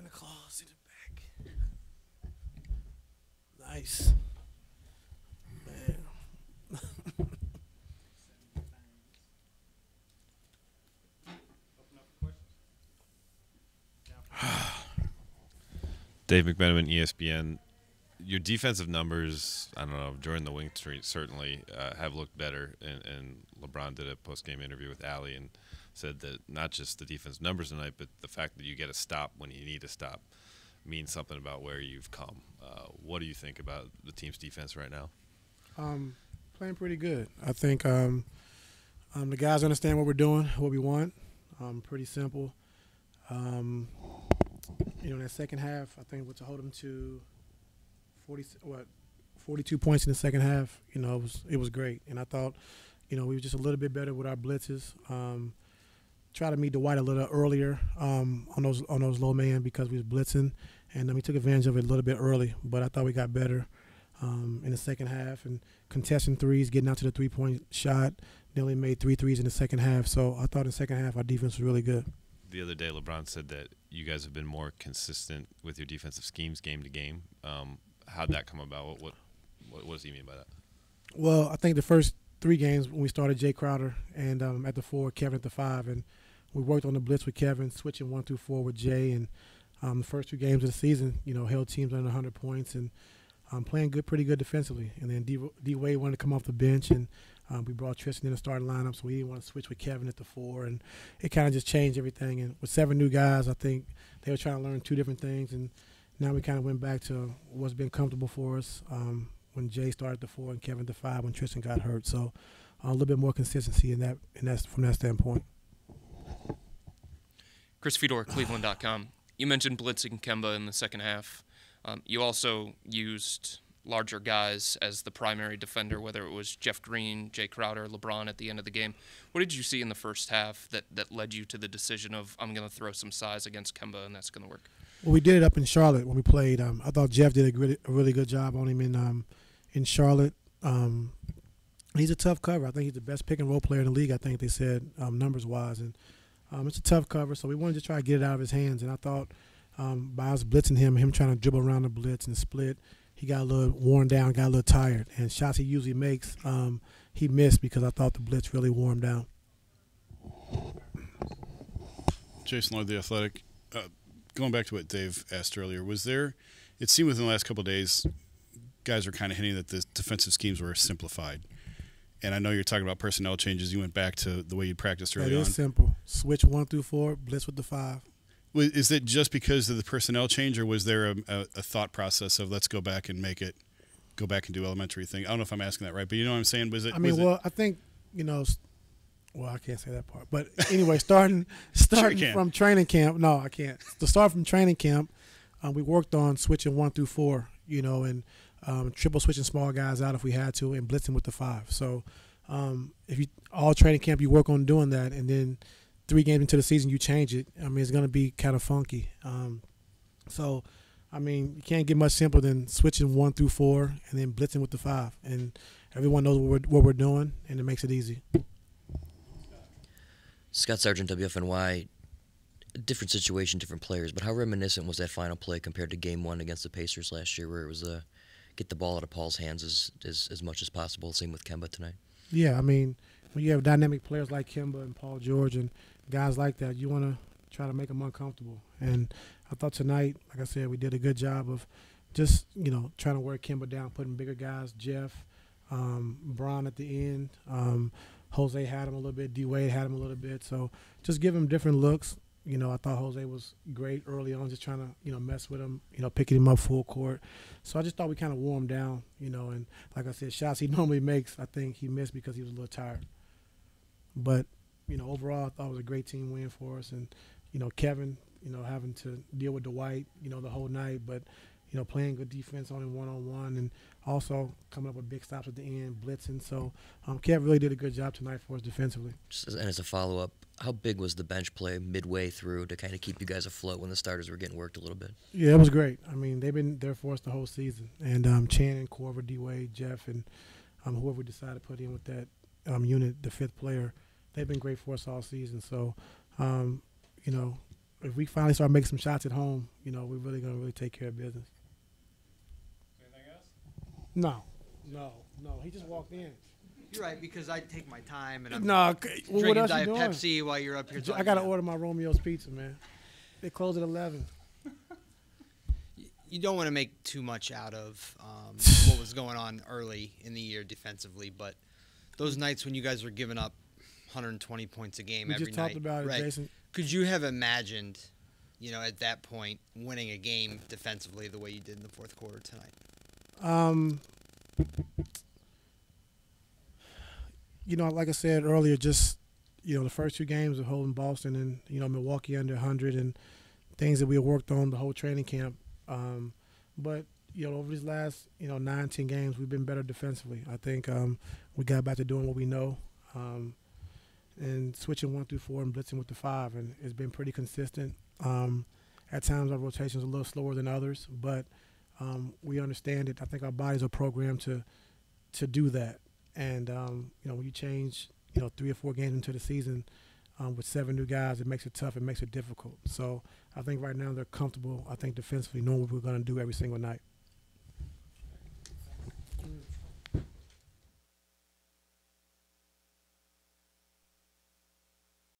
Santa Claus in the back. Nice. Man. Dave McMenamin, ESPN. Your defensive numbers, I don't know, during the wing street certainly have looked better. And LeBron did a post-game interview with Allie and said that not just the defense numbers tonight, but the fact that you get a stop when you need a stop means something about where you've come. What do you think about the team's defense right now? Playing pretty good. I think the guys understand what we're doing, what we want. Pretty simple. In that second half, I think to hold them to 42 points in the second half. It was great, and I thought, we were just a little bit better with our blitzes. Try to meet Dwight a little earlier on those low man because we was blitzing, and we took advantage of it a little bit early. But I thought we got better in the second half and contesting threes, getting out to the 3-point shot. They only made 3 threes in the second half, so I thought in the second half our defense was really good. The other day, LeBron said that you guys have been more consistent with your defensive schemes game to game. How'd that come about? What does he mean by that? Well, I think the first 3 games when we started Jay Crowder and at the 4, Kevin at the 5, and we worked on the blitz with Kevin, switching 1 through 4 with Jay, and the first 2 games of the season, held teams under 100 points and playing pretty good defensively. And then D Wade wanted to come off the bench, and we brought Tristan in the starting lineup, so we didn't want to switch with Kevin at the 4, and it kind of just changed everything. And with 7 new guys, I think they were trying to learn 2 different things, and now we kind of went back to what's been comfortable for us when Jay started at the 4 and Kevin at the 5 when Tristan got hurt. So a little bit more consistency in that from that standpoint. Chris Fedor, Cleveland.com. You mentioned blitzing Kemba in the second half. You also used larger guys as the primary defender, whether it was Jeff Green, Jay Crowder, LeBron at the end of the game. What did you see in the first half that led you to the decision of, I'm going to throw some size against Kemba and that's going to work? Well, we did it up in Charlotte when we played. I thought Jeff did a really good job on him in Charlotte. He's a tough cover. I think he's the best pick-and-roll player in the league, I think they said, numbers-wise. And it's a tough cover, so we wanted to try to get it out of his hands. And I thought by us blitzing him trying to dribble around the blitz and split, he got a little worn down, got a little tired. And shots he usually makes, he missed because I thought the blitz really wore him down. Jason Lloyd, The Athletic. Going back to what Dave asked earlier, it seemed within the last couple of days, guys are kind of hinting that the defensive schemes were simplified. And I know you're talking about personnel changes. You went back to the way you practiced early on. That is simple. Switch 1 through 4, blitz with the 5. Is it just because of the personnel change, or was there a thought process of let's go back and go back and do elementary thing? I don't know if I'm asking that right, but you know what I'm saying? I think, well, I can't say that part. But anyway, starting from training camp, no, I can't. To start from training camp, we worked on switching 1 through 4, and triple switching small guys out if we had to, and blitzing with the 5. So all training camp you work on doing that, and then 3 games into the season you change it. It's going to be kind of funky. You can't get much simpler than switching 1 through 4 and then blitzing with the 5. And everyone knows what we're doing, and it makes it easy. Scott Sargent, WFNY, different situation, different players, but how reminiscent was that final play compared to Game 1 against the Pacers last year, where it was get the ball out of Paul's hands as much as possible? Same with Kemba tonight. Yeah, when you have dynamic players like Kemba and Paul George and guys like that, you want to try to make them uncomfortable. And I thought tonight, like I said, we did a good job of just, trying to wear Kemba down, putting bigger guys, Jeff, Bron at the end. Jose had him a little bit. D Wade had him a little bit. So just give him different looks. I thought Jose was great early on, just trying to, mess with him, picking him up full court. So I just thought we kind of wore him down, and like I said, shots he normally makes, I think he missed because he was a little tired. But, overall, I thought it was a great team win for us. And, Kevin, having to deal with Dwight, the whole night, but, playing good defense on him one-on-one and also coming up with big stops at the end, blitzing. So Kev really did a good job tonight for us defensively. And as a follow-up, how big was the bench play midway through to kind of keep you guys afloat when the starters were getting worked a little bit? Yeah, it was great. They've been there for us the whole season. And Channing, Corver, D-Wade, Jeff, and whoever we decided to put in with that unit, the 5th player, they've been great for us all season. So, if we finally start making some shots at home, you know, we're really going to really take care of business. Anything else? No. He just walked in. You're right, because I take my time and I'm No, what drinking else Diet you doing? Pepsi while you're up here talking. I got to about- order my Romeo's Pizza, man. They close at 11. You don't want to make too much out of what was going on early in the year defensively, but those nights when you guys were giving up 120 points a game We every just night, talked about it, right? Jason. Could you have imagined, you know, at that point, winning a game defensively the way you did in the fourth quarter tonight? You know, like I said earlier, just, you know, the first 2 games of holding Boston and, you know, Milwaukee under 100 and things that we had worked on the whole training camp. But, you know, over these last, you know, 9, 10 games, we've been better defensively. I think we got back to doing what we know and switching 1 through 4 and blitzing with the 5. And it's been pretty consistent. At times our rotation's a little slower than others, but we understand it. I think our bodies are programmed to do that. And, you know, when you change, you know, 3 or 4 games into the season with 7 new guys, it makes it tough. It makes it difficult. So I think right now they're comfortable, I think, defensively, knowing what we're going to do every single night.